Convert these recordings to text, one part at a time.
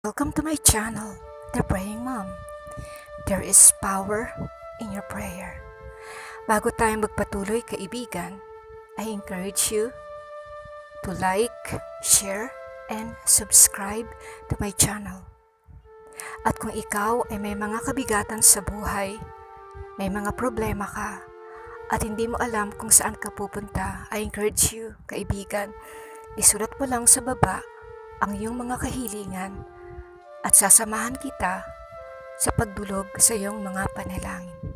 Welcome to my channel, The Praying Mom. There is power in your prayer. Bago tayo magpatuloy, kaibigan, I encourage you to like, share, and subscribe to my channel. At kung ikaw ay may mga kabigatan sa buhay, may mga problema ka, at hindi mo alam kung saan ka pupunta, I encourage you, kaibigan, isulat mo lang sa baba ang iyong mga kahilingan at sasamahan kita sa pagdulog sa iyong mga panalangin.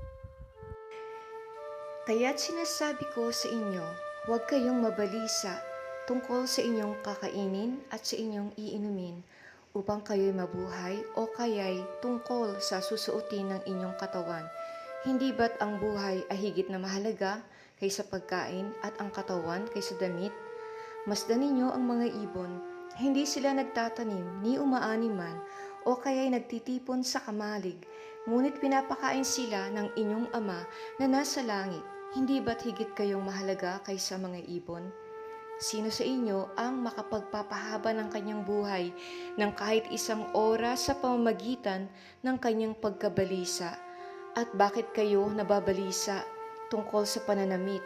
Kaya't sinasabi ko sa inyo, huwag kayong mabalisa tungkol sa inyong kakainin at sa inyong iinumin upang kayo'y mabuhay o kaya'y tungkol sa susuotin ng inyong katawan. Hindi ba't ang buhay ay higit na mahalaga kaysa pagkain at ang katawan kaysa damit? Masdan ninyo ang mga ibon, hindi sila nagtatanim ni umaaniman o kaya'y nagtitipon sa kamalig, ngunit pinapakain sila ng inyong ama na nasa langit. Hindi ba't higit kayong mahalaga kaysa mga ibon? Sino sa inyo ang makapagpapahaba ng kanyang buhay ng kahit isang oras sa pamamagitan ng kanyang pagkabalisa? At bakit kayo nababalisa tungkol sa pananamit?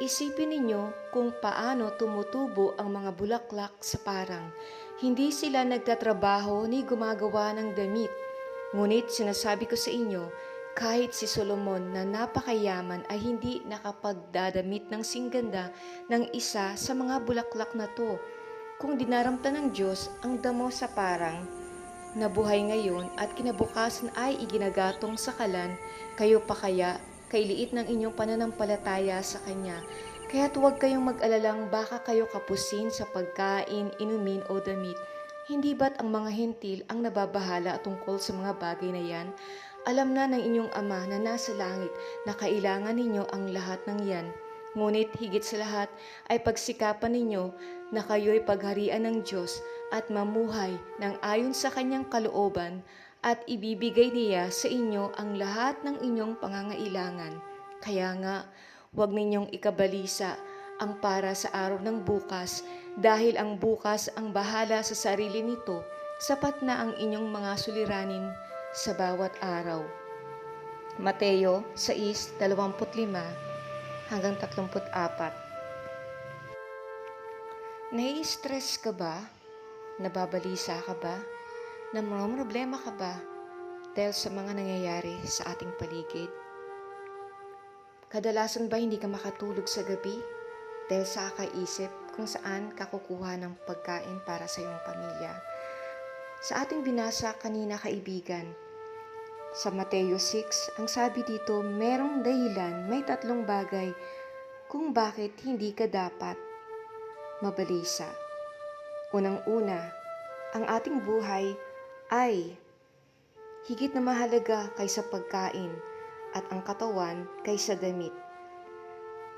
Isipin ninyo kung paano tumutubo ang mga bulaklak sa parang. Hindi sila nagtatrabaho ni gumagawa ng damit. Ngunit sinasabi ko sa inyo, kahit si Solomon na napakayaman ay hindi nakapagdadamit ng singganda ng isa sa mga bulaklak na to. Kung dinaramta ng Diyos ang damo sa parang, na buhay ngayon at kinabukasan ay iginagatong sa kalan, kayo pa kaya kay liit ng inyong pananampalataya sa Kanya. Kaya't huwag kayong mag-alalang baka kayo kapusin sa pagkain, inumin o damit. Hindi ba't ang mga hentil ang nababahala tungkol sa mga bagay na yan? Alam na ng inyong Ama na nasa langit na kailangan ninyo ang lahat ng yan. Ngunit higit sa lahat ay pagsikapan ninyo na kayo'y pagharian ng Diyos at mamuhay ng ayon sa Kanyang kalooban at ibibigay niya sa inyo ang lahat ng inyong pangangailangan. Kaya nga, huwag ninyong ikabalisa ang para sa araw ng bukas dahil ang bukas ang bahala sa sarili nito, sapat na ang inyong mga suliranin sa bawat araw. Mateo 6:25 hanggang 34. Nai-stress ka ba? Nababalisa ka ba? Namumroblema ka ba dahil sa mga nangyayari sa ating paligid? Kadalasan ba hindi ka makatulog sa gabi dahil sa kakaisip kung saan ka kukuha ng pagkain para sa iyong pamilya? Sa ating binasa kanina, kaibigan, sa Mateo 6, ang sabi dito, merong dahilan, may 3 bagay kung bakit hindi ka dapat mabalisa. Unang-una, ang ating buhay ay higit na mahalaga kaysa pagkain at ang katawan kaysa damit.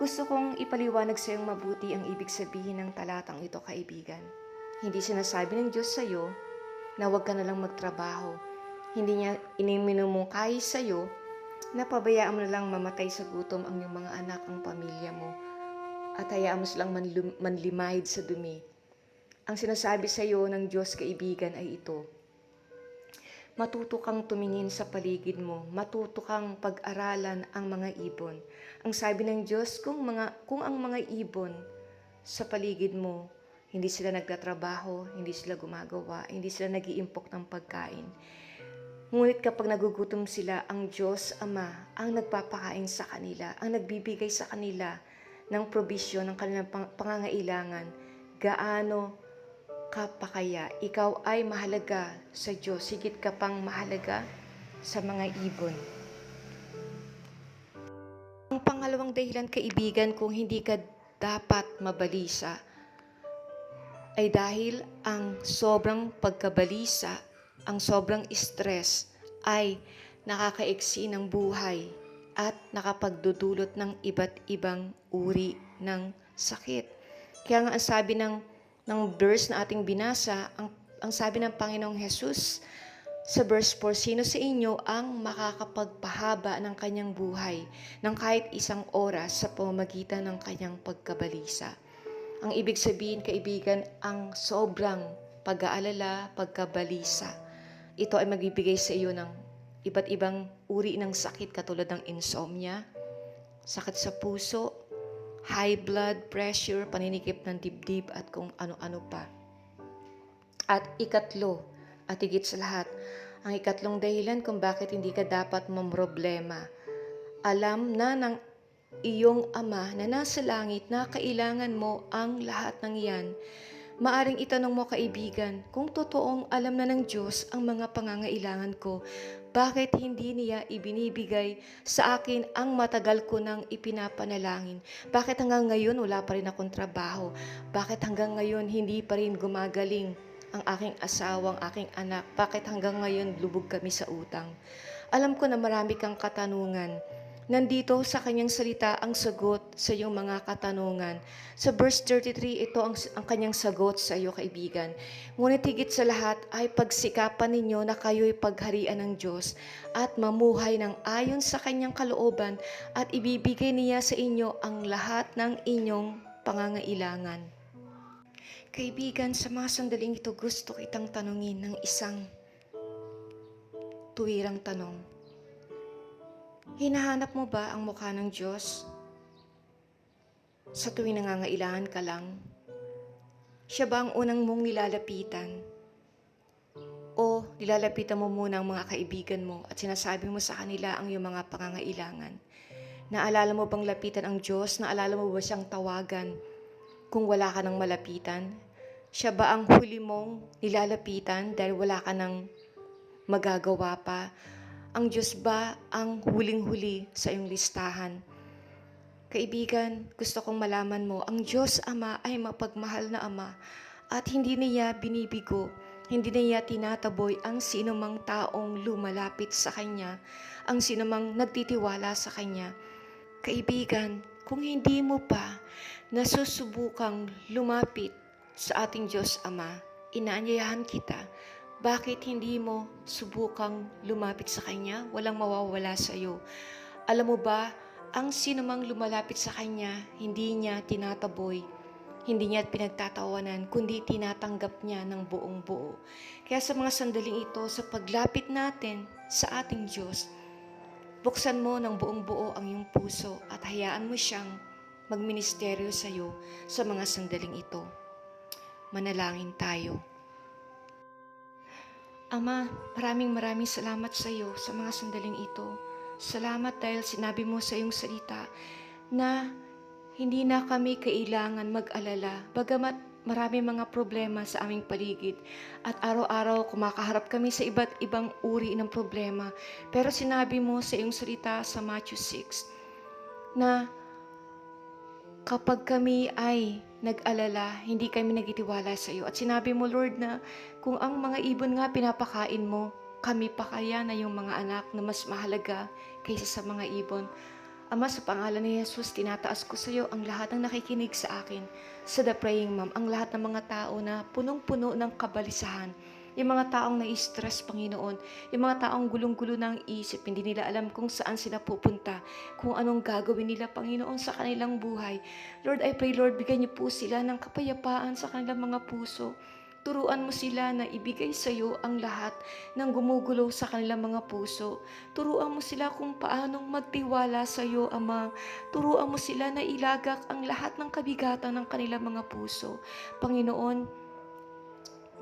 Gusto kong ipaliwanag sa iyong mabuti ang ibig sabihin ng talatang ito, kaibigan. Hindi sinasabi ng Diyos sa iyo na huwag ka na lang magtrabaho. Hindi niya iniminumungkahi sa iyo na pabayaan mo na lang mamatay sa gutom ang iyong mga anak, ang pamilya mo, at hayaan mo silang manlimahid sa dumi. Ang sinasabi sa iyo ng Diyos, kaibigan, ay ito: matuto kang tumingin sa paligid mo, matuto kang pag-aralan ang mga ibon. Ang sabi ng Diyos, kung ang mga ibon sa paligid mo, hindi sila nagtatrabaho, hindi sila gumagawa, hindi sila nag-iimpok ng pagkain. Ngunit kapag nagugutom sila, ang Diyos Ama ang nagpapakain sa kanila, ang nagbibigay sa kanila ng probisyon ng kanilang pangangailangan. Gaano ka pa kaya ikaw ay mahalaga sa Diyos, higit ka pang mahalaga sa mga ibon. Ang pangalawang dahilan, kaibigan, kung hindi ka dapat mabalisa ay dahil ang sobrang pagkabalisa, ang sobrang stress ay nakakaiksi ng buhay at nakapagdudulot ng iba't ibang uri ng sakit. Kaya nga ang sabi ng verse na ating binasa, ang sabi ng Panginoong Jesus sa verse 4, sino sa inyo ang makakapagpahaba ng kanyang buhay ng kahit isang oras sa pamamagitan ng kanyang pagkabalisa? Ang ibig sabihin, kaibigan, ang sobrang pag-aalala, pagkabalisa. Ito ay magbibigay sa iyo ng iba't ibang uri ng sakit katulad ng insomnia, sakit sa puso, high blood pressure, paninikip ng dibdib at kung ano-ano pa. At ikatlo, at higit sa lahat, ang ikatlong dahilan kung bakit hindi ka dapat mamroblema. Alam na ng iyong Ama na nasa langit na kailangan mo ang lahat ng iyan. Maaring itanong mo, kaibigan, kung totoong alam na ng Diyos ang mga pangangailangan ko, bakit hindi niya ibinibigay sa akin ang matagal ko nang ipinapanalangin? Bakit hanggang ngayon wala pa rin akong trabaho? Bakit hanggang ngayon hindi pa rin gumagaling ang aking asawang, aking anak? Bakit hanggang ngayon lubog kami sa utang? Alam ko na marami kang katanungan. Nandito sa kanyang salita ang sagot sa iyong mga katanungan. Sa verse 33, ito ang kanyang sagot sa iyo, kaibigan. Ngunit higit sa lahat ay pagsikapan ninyo na kayo'y pagharian ng Diyos at mamuhay ng ayon sa kanyang kalooban at ibibigay niya sa inyo ang lahat ng inyong pangangailangan. Kaibigan, sa mga sandaling ito gusto kitang tanungin ng isang tuwirang tanong. Hinahanap mo ba ang mukha ng Diyos? Sa tuwing nangangailangan ka lang? Siya ba ang unang mong nilalapitan? O nilalapitan mo muna ang mga kaibigan mo at sinasabi mo sa kanila ang iyong mga pangangailangan? Naalala mo bang lapitan ang Diyos? Naalala mo ba siyang tawagan kung wala ka nang malapitan? Siya ba ang huli mong nilalapitan dahil wala ka nang magagawa pa? Ang Diyos ba ang huling-huli sa iyong listahan? Kaibigan, gusto kong malaman mo, ang Diyos Ama ay mapagmahal na Ama at hindi niya binibigo, hindi niya tinataboy ang sinumang taong lumalapit sa Kanya, ang sinumang nagtitiwala sa Kanya. Kaibigan, kung hindi mo pa nasusubukang lumapit sa ating Diyos Ama, inaanyayahan kita. Bakit hindi mo subukang lumapit sa Kanya? Walang mawawala sa iyo. Alam mo ba, ang sinumang lumalapit sa Kanya, hindi niya tinataboy, hindi niya pinagtatawanan, kundi tinatanggap niya ng buong buo. Kaya sa mga sandaling ito, sa paglapit natin sa ating Diyos, buksan mo ng buong buo ang iyong puso at hayaan mo siyang magministeryo sa iyo sa mga sandaling ito. Manalangin tayo. Ama, maraming salamat sa iyo sa mga sandaling ito. Salamat dahil sinabi mo sa iyong salita na hindi na kami kailangan mag-alala, bagamat marami mga problema sa aming paligid at araw-araw kumakaharap kami sa iba't ibang uri ng problema. Pero sinabi mo sa iyong salita sa Matthew 6 na kapag kami ay nag-alala, hindi kami nagtitiwala sa iyo. At sinabi mo, Lord, na kung ang mga ibon nga pinapakain mo, kami pa kaya na yung mga anak na mas mahalaga kaysa sa mga ibon. Ama, sa pangalan ni Jesus, tinataas ko sa iyo ang lahat ng nakikinig sa akin, sa The Praying Mom, ang lahat ng mga tao na punong-puno ng kabalisahan. Yung mga taong na-stress, Panginoon. Yung mga taong gulong-gulo ng isip, hindi nila alam kung saan sila pupunta, kung anong gagawin nila, Panginoon, sa kanilang buhay. Lord, I pray, Lord, bigyan niyo po sila ng kapayapaan sa kanilang mga puso. Turuan mo sila na ibigay sa iyo ang lahat ng gumugulo sa kanilang mga puso. Turuan mo sila kung paanong magtiwala sa iyo, Ama. Turuan mo sila na ilagak ang lahat ng kabigatan ng kanilang mga puso. Panginoon,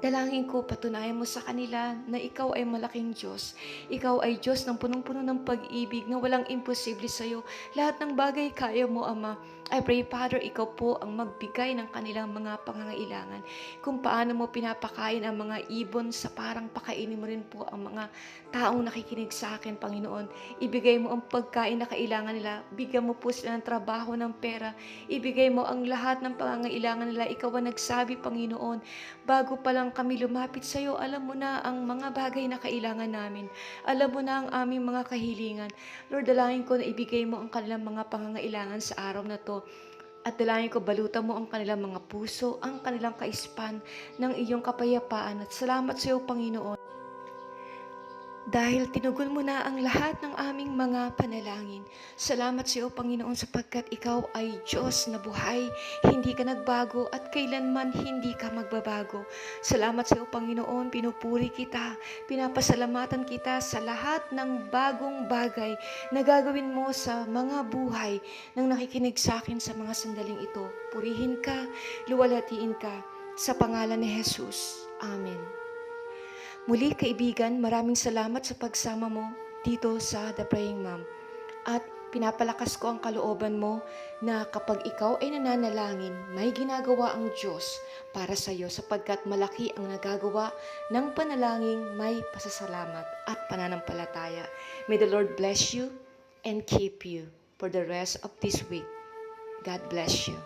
dalangin ko, patunayan mo sa kanila na ikaw ay malaking Diyos. Ikaw ay Diyos ng punong-puno ng pag-ibig na walang imposible sa iyo. Lahat ng bagay kaya mo, Ama. I pray, Father, ikaw po ang magbigay ng kanilang mga pangangailangan. Kung paano mo pinapakain ang mga ibon, sa parang pakainin mo rin po ang mga taong nakikinig sa akin, Panginoon. Ibigay mo ang pagkain na kailangan nila. Bigyan mo po sila ng trabaho, ng pera. Ibigay mo ang lahat ng pangangailangan nila. Ikaw ang nagsabi, Panginoon, bago pa lang kami lumapit sa iyo, alam mo na ang mga bagay na kailangan namin. Alam mo na ang aming mga kahilingan. Lord, dalangin ko na ibigay mo ang kanilang mga pangangailangan sa araw na to. At dalangin ko, balutan mo ang kanilang mga puso, ang kanilang kaispan ng iyong kapayapaan. At salamat sa iyo, Panginoon. Dahil tinugon mo na ang lahat ng aming mga panalangin. Salamat sa iyo, Panginoon, sapagkat ikaw ay Diyos na buhay. Hindi ka nagbago at kailanman hindi ka magbabago. Salamat sa iyo, Panginoon, pinupuri kita, pinapasalamatan kita sa lahat ng bagong bagay na gagawin mo sa mga buhay ng nakikinig sa akin sa mga sandaling ito. Purihin ka, luwalhatiin ka, sa pangalan ni Jesus. Amen. Muli kaibigan, maraming salamat sa pagsama mo dito sa The Praying Mom. At pinapalakas ko ang kalooban mo na kapag ikaw ay nananalangin, may ginagawa ang Diyos para sa iyo sapagkat malaki ang nagagawa ng panalangin may pasasalamat at pananampalataya. May the Lord bless you and keep you for the rest of this week. God bless you.